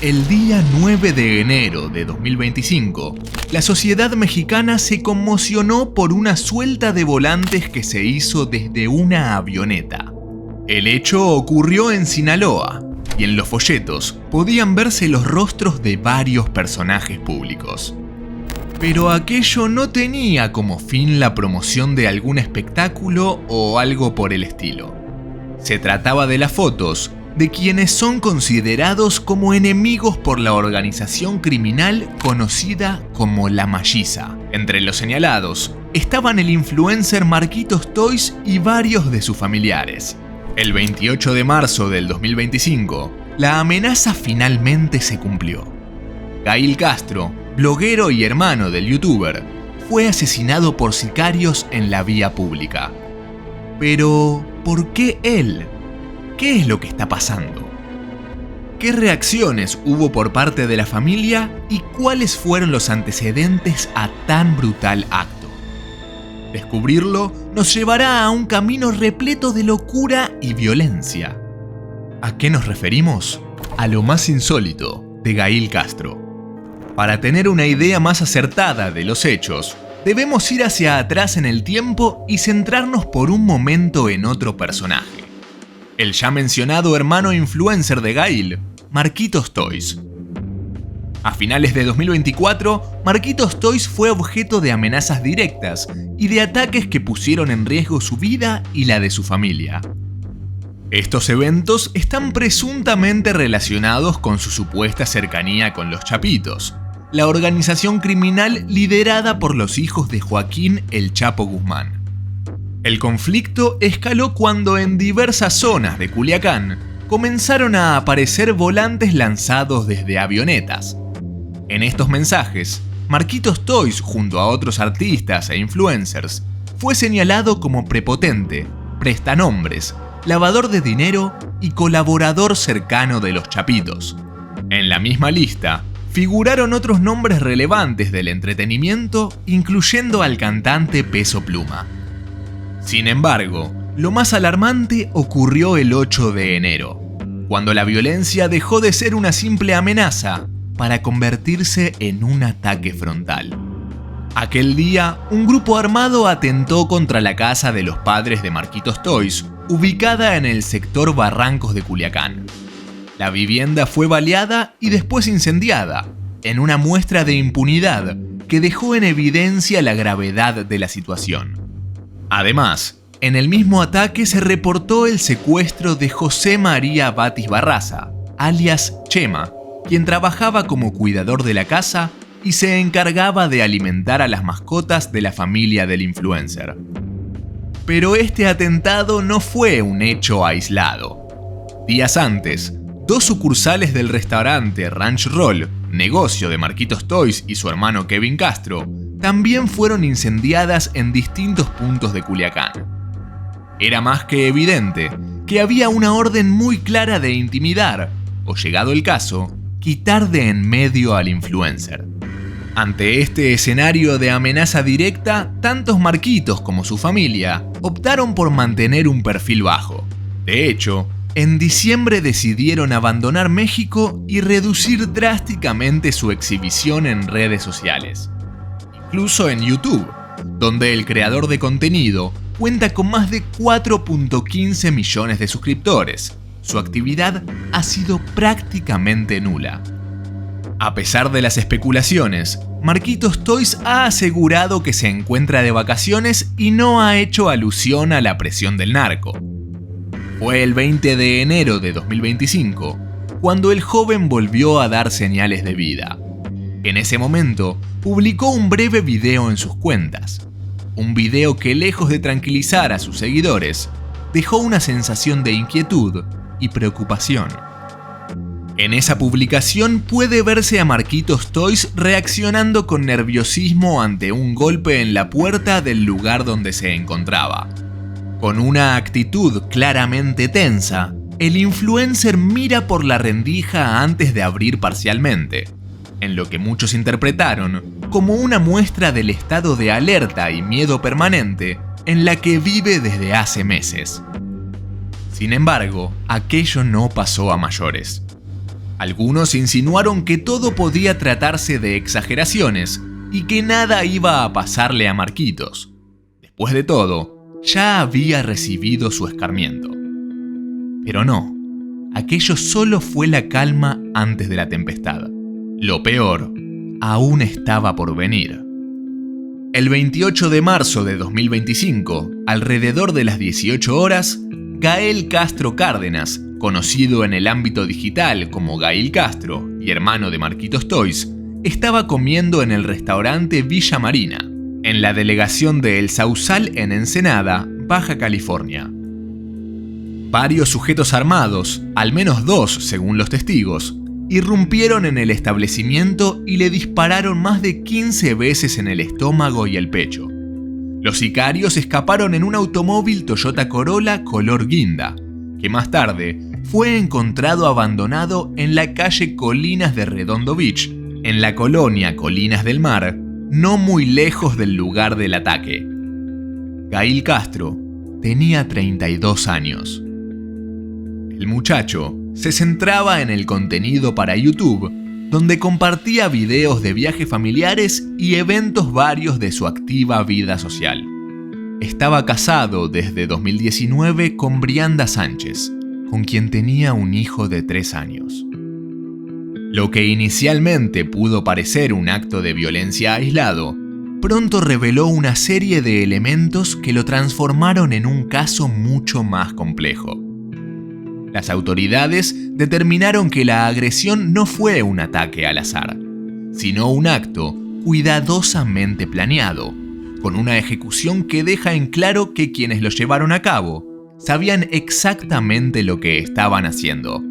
El día 9 de enero de 2025, la sociedad mexicana se conmocionó por una suelta de volantes que se hizo desde una avioneta. El hecho ocurrió en Sinaloa, y en los folletos podían verse los rostros de varios personajes públicos. Pero aquello no tenía como fin la promoción de algún espectáculo o algo por el estilo. Se trataba de las fotos de quienes son considerados como enemigos por la organización criminal conocida como La Malliza. Entre los señalados estaban el influencer Marquitos Toys y varios de sus familiares. El 28 de marzo del 2025, la amenaza finalmente se cumplió. Gail Castro, bloguero y hermano del youtuber, fue asesinado por sicarios en la vía pública. Pero, ¿por qué él? ¿Qué es lo que está pasando? ¿Qué reacciones hubo por parte de la familia y cuáles fueron los antecedentes a tan brutal acto? Descubrirlo nos llevará a un camino repleto de locura y violencia. ¿A qué nos referimos? A lo más insólito de Gail Castro. Para tener una idea más acertada de los hechos, debemos ir hacia atrás en el tiempo y centrarnos por un momento en otro personaje. El ya mencionado hermano influencer de Gail, Marquitos Toys. A finales de 2024, Marquitos Toys fue objeto de amenazas directas y de ataques que pusieron en riesgo su vida y la de su familia. Estos eventos están presuntamente relacionados con su supuesta cercanía con los Chapitos, la organización criminal liderada por los hijos de Joaquín El Chapo Guzmán. El conflicto escaló cuando en diversas zonas de Culiacán comenzaron a aparecer volantes lanzados desde avionetas. En estos mensajes, Marquitos Toys, junto a otros artistas e influencers, fue señalado como prepotente, prestanombres, lavador de dinero y colaborador cercano de los Chapitos. En la misma lista, figuraron otros nombres relevantes del entretenimiento, incluyendo al cantante Peso Pluma. Sin embargo, lo más alarmante ocurrió el 8 de enero, cuando la violencia dejó de ser una simple amenaza para convertirse en un ataque frontal. Aquel día, un grupo armado atentó contra la casa de los padres de Marquitos Toys, ubicada en el sector Barrancos de Culiacán. La vivienda fue baleada y después incendiada, en una muestra de impunidad que dejó en evidencia la gravedad de la situación. Además, en el mismo ataque se reportó el secuestro de José María Batis Barraza, alias Chema, quien trabajaba como cuidador de la casa y se encargaba de alimentar a las mascotas de la familia del influencer. Pero este atentado no fue un hecho aislado. Días antes, dos sucursales del restaurante Ranch Roll, negocio de Marquitos Toys y su hermano Kevin Castro, también fueron incendiadas en distintos puntos de Culiacán. Era más que evidente que había una orden muy clara de intimidar, o llegado el caso, quitar de en medio al influencer. Ante este escenario de amenaza directa, tantos Marquitos como su familia optaron por mantener un perfil bajo. De hecho, en diciembre decidieron abandonar México y reducir drásticamente su exhibición en redes sociales. Incluso en YouTube, donde el creador de contenido cuenta con más de 4.15 millones de suscriptores. Su actividad ha sido prácticamente nula. A pesar de las especulaciones, Marquitos Toys ha asegurado que se encuentra de vacaciones y no ha hecho alusión a la presión del narco. Fue el 20 de enero de 2025 cuando el joven volvió a dar señales de vida. En ese momento, publicó un breve video en sus cuentas. Un video que, lejos de tranquilizar a sus seguidores, dejó una sensación de inquietud y preocupación. En esa publicación puede verse a Marquitos Toys reaccionando con nerviosismo ante un golpe en la puerta del lugar donde se encontraba. Con una actitud claramente tensa, el influencer mira por la rendija antes de abrir parcialmente, en lo que muchos interpretaron como una muestra del estado de alerta y miedo permanente en la que vive desde hace meses. Sin embargo, aquello no pasó a mayores. Algunos insinuaron que todo podía tratarse de exageraciones y que nada iba a pasarle a Marquitos. Después de todo, ya había recibido su escarmiento. Pero no, aquello solo fue la calma antes de la tempestad. Lo peor aún estaba por venir. El 28 de marzo de 2025, alrededor de las 18 horas, Gael Castro Cárdenas, conocido en el ámbito digital como Gail Castro y hermano de Marquitos Toys, estaba comiendo en el restaurante Villa Marina, en la delegación de El Sausal en Ensenada, Baja California. Varios sujetos armados, al menos 2 según los testigos, irrumpieron en el establecimiento y le dispararon más de 15 veces en el estómago y el pecho. Los sicarios escaparon en un automóvil Toyota Corolla color guinda, que más tarde fue encontrado abandonado en la calle Colinas de Redondo Beach, en la colonia Colinas del Mar, no muy lejos del lugar del ataque. Gail Castro tenía 32 años. El muchacho se centraba en el contenido para YouTube, donde compartía videos de viajes familiares y eventos varios de su activa vida social. Estaba casado desde 2019 con Brianda Sánchez, con quien tenía un hijo de 3 años. Lo que inicialmente pudo parecer un acto de violencia aislado, pronto reveló una serie de elementos que lo transformaron en un caso mucho más complejo. Las autoridades determinaron que la agresión no fue un ataque al azar, sino un acto cuidadosamente planeado, con una ejecución que deja en claro que quienes lo llevaron a cabo sabían exactamente lo que estaban haciendo.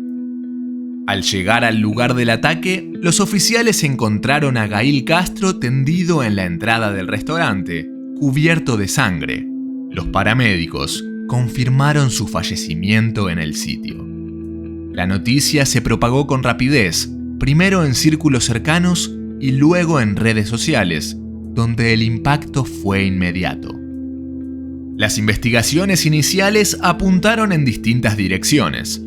Al llegar al lugar del ataque, los oficiales encontraron a Gail Castro tendido en la entrada del restaurante, cubierto de sangre. Los paramédicos confirmaron su fallecimiento en el sitio. La noticia se propagó con rapidez, primero en círculos cercanos y luego en redes sociales, donde el impacto fue inmediato. Las investigaciones iniciales apuntaron en distintas direcciones.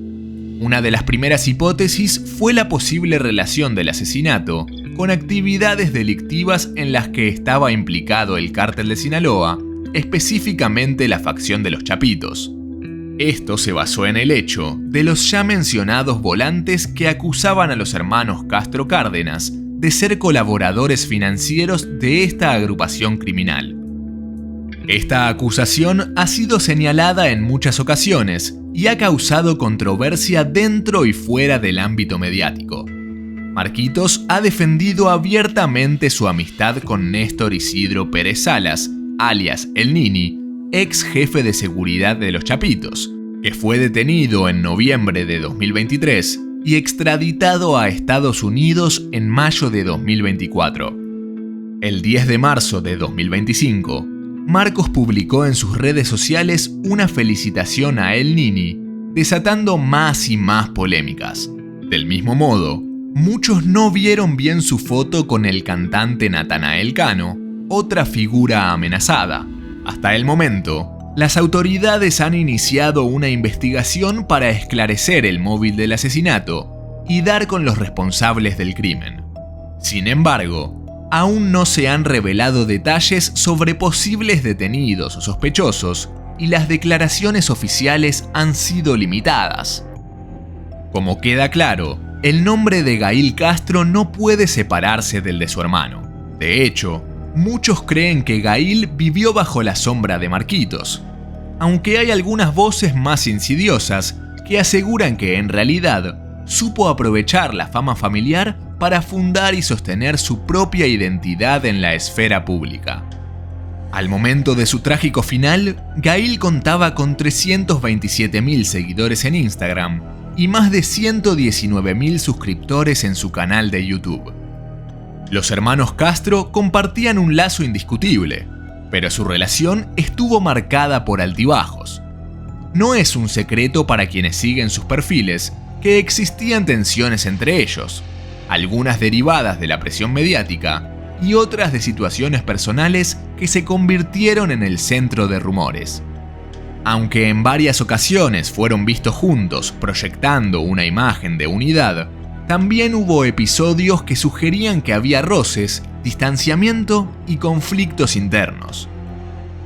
Una de las primeras hipótesis fue la posible relación del asesinato con actividades delictivas en las que estaba implicado el cártel de Sinaloa, específicamente la facción de los Chapitos. Esto se basó en el hecho de los ya mencionados volantes que acusaban a los hermanos Castro Cárdenas de ser colaboradores financieros de esta agrupación criminal. Esta acusación ha sido señalada en muchas ocasiones y ha causado controversia dentro y fuera del ámbito mediático. Marquitos ha defendido abiertamente su amistad con Néstor Isidro Pérez Salas, alias El Nini, ex jefe de seguridad de los Chapitos, que fue detenido en noviembre de 2023 y extraditado a Estados Unidos en mayo de 2024. El 10 de marzo de 2025, Marcos publicó en sus redes sociales una felicitación a El Nini, desatando más y más polémicas. Del mismo modo, muchos no vieron bien su foto con el cantante Natanael Cano, otra figura amenazada. Hasta el momento, las autoridades han iniciado una investigación para esclarecer el móvil del asesinato y dar con los responsables del crimen. Sin embargo, aún no se han revelado detalles sobre posibles detenidos o sospechosos y las declaraciones oficiales han sido limitadas. Como queda claro, el nombre de Gail Castro no puede separarse del de su hermano. De hecho, muchos creen que Gail vivió bajo la sombra de Marquitos, aunque hay algunas voces más insidiosas que aseguran que en realidad supo aprovechar la fama familiar para fundar y sostener su propia identidad en la esfera pública. Al momento de su trágico final, Gail contaba con 327.000 seguidores en Instagram y más de 119.000 suscriptores en su canal de YouTube. Los hermanos Castro compartían un lazo indiscutible, pero su relación estuvo marcada por altibajos. No es un secreto para quienes siguen sus perfiles que existían tensiones entre ellos, algunas derivadas de la presión mediática y otras de situaciones personales que se convirtieron en el centro de rumores. Aunque en varias ocasiones fueron vistos juntos proyectando una imagen de unidad, también hubo episodios que sugerían que había roces, distanciamiento y conflictos internos.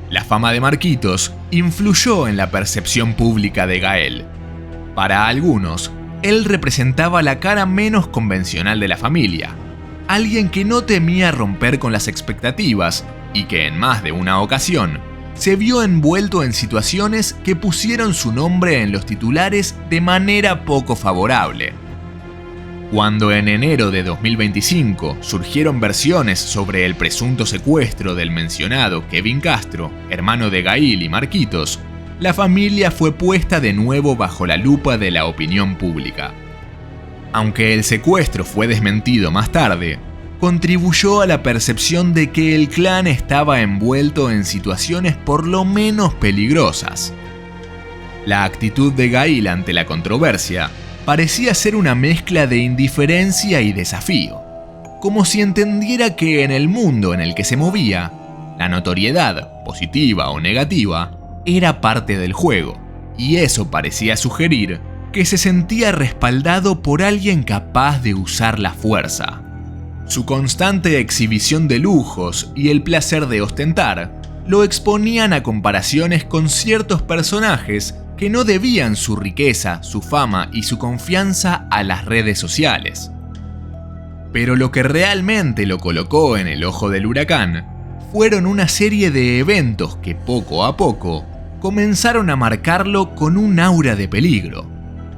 La fama de Marquitos influyó en la percepción pública de Gael. Para algunos, él representaba la cara menos convencional de la familia, alguien que no temía romper con las expectativas y que en más de una ocasión se vio envuelto en situaciones que pusieron su nombre en los titulares de manera poco favorable. Cuando en enero de 2025 surgieron versiones sobre el presunto secuestro del mencionado Kevin Castro, hermano de Gail y Marquitos, la familia fue puesta de nuevo bajo la lupa de la opinión pública. Aunque el secuestro fue desmentido más tarde, contribuyó a la percepción de que el clan estaba envuelto en situaciones por lo menos peligrosas. La actitud de Gail ante la controversia parecía ser una mezcla de indiferencia y desafío, como si entendiera que en el mundo en el que se movía, la notoriedad, positiva o negativa, era parte del juego, y eso parecía sugerir que se sentía respaldado por alguien capaz de usar la fuerza. Su constante exhibición de lujos y el placer de ostentar lo exponían a comparaciones con ciertos personajes que no debían su riqueza, su fama y su confianza a las redes sociales. Pero lo que realmente lo colocó en el ojo del huracán fueron una serie de eventos que poco a poco comenzaron a marcarlo con un aura de peligro,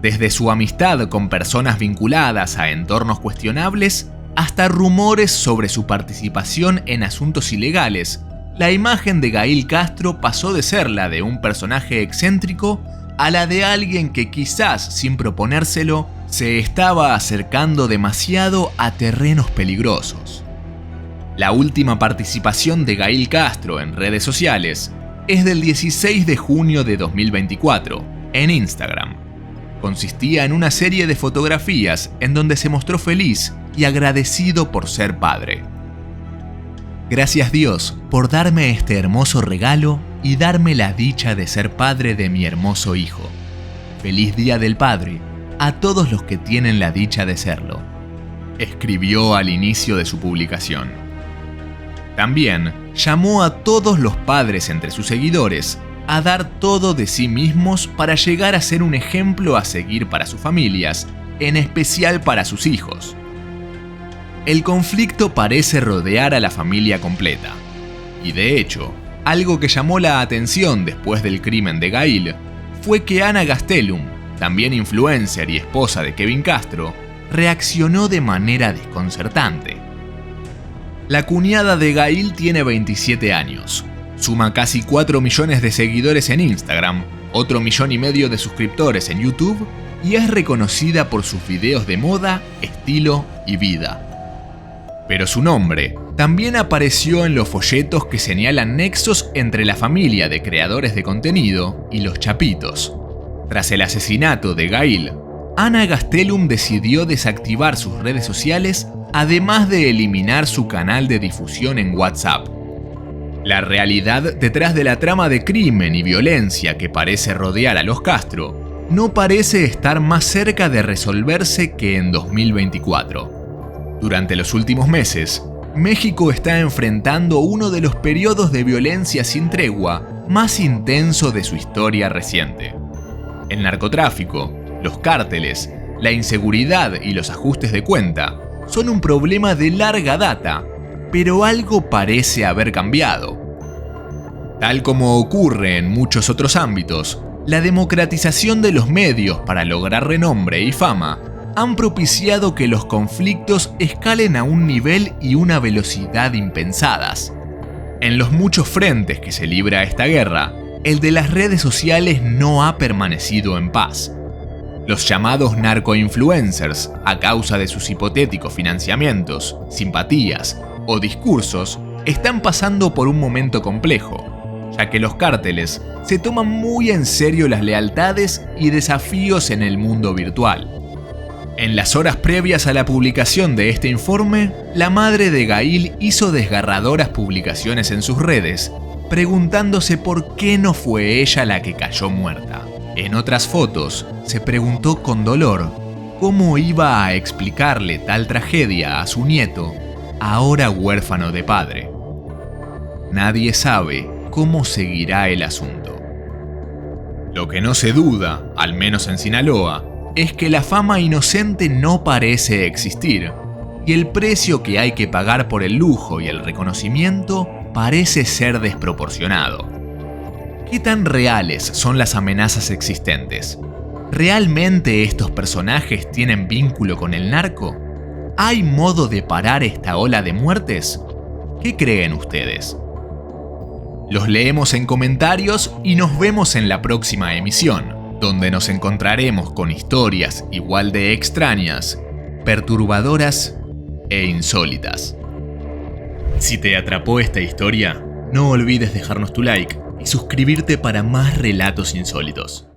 desde su amistad con personas vinculadas a entornos cuestionables hasta rumores sobre su participación en asuntos ilegales. La imagen de Gail Castro pasó de ser la de un personaje excéntrico a la de alguien que quizás sin proponérselo se estaba acercando demasiado a terrenos peligrosos. La última participación de Gail Castro en redes sociales es del 16 de junio de 2024, en Instagram. Consistía en una serie de fotografías en donde se mostró feliz y agradecido por ser padre. Gracias Dios por darme este hermoso regalo y darme la dicha de ser padre de mi hermoso hijo. Feliz Día del Padre a todos los que tienen la dicha de serlo, escribió al inicio de su publicación. También llamó a todos los padres entre sus seguidores a dar todo de sí mismos para llegar a ser un ejemplo a seguir para sus familias, en especial para sus hijos. El conflicto parece rodear a la familia completa. Y de hecho, algo que llamó la atención después del crimen de Gail fue que Ana Gastelum, también influencer y esposa de Kevin Castro, reaccionó de manera desconcertante. La cuñada de Gail tiene 27 años, suma casi 4 millones de seguidores en Instagram, otro 1,5 millones de suscriptores en YouTube y es reconocida por sus videos de moda, estilo y vida. Pero su nombre también apareció en los folletos que señalan nexos entre la familia de creadores de contenido y los Chapitos. Tras el asesinato de Gail, Ana Gastelum decidió desactivar sus redes sociales, además de eliminar su canal de difusión en WhatsApp. La realidad detrás de la trama de crimen y violencia que parece rodear a los Castro no parece estar más cerca de resolverse que en 2024. Durante los últimos meses, México está enfrentando uno de los periodos de violencia sin tregua más intenso de su historia reciente. El narcotráfico, los cárteles, la inseguridad y los ajustes de cuenta son un problema de larga data, pero algo parece haber cambiado. Tal como ocurre en muchos otros ámbitos, la democratización de los medios para lograr renombre y fama han propiciado que los conflictos escalen a un nivel y una velocidad impensadas. En los muchos frentes que se libra esta guerra, el de las redes sociales no ha permanecido en paz. Los llamados narcoinfluencers, a causa de sus hipotéticos financiamientos, simpatías o discursos, están pasando por un momento complejo, ya que los cárteles se toman muy en serio las lealtades y desafíos en el mundo virtual. En las horas previas a la publicación de este informe, la madre de Gail hizo desgarradoras publicaciones en sus redes, preguntándose por qué no fue ella la que cayó muerta. En otras fotos, se preguntó con dolor ¿Cómo iba a explicarle tal tragedia a su nieto, ahora huérfano de padre? Nadie sabe cómo seguirá el asunto. Lo que no se duda, al menos en Sinaloa, es que la fama inocente no parece existir, y el precio que hay que pagar por el lujo y el reconocimiento parece ser desproporcionado. ¿Qué tan reales son las amenazas existentes? ¿Realmente estos personajes tienen vínculo con el narco? ¿Hay modo de parar esta ola de muertes? ¿Qué creen ustedes? Los leemos en comentarios y nos vemos en la próxima emisión, donde nos encontraremos con historias igual de extrañas, perturbadoras e insólitas. Si te atrapó esta historia, no olvides dejarnos tu like y suscribirte para más relatos insólitos.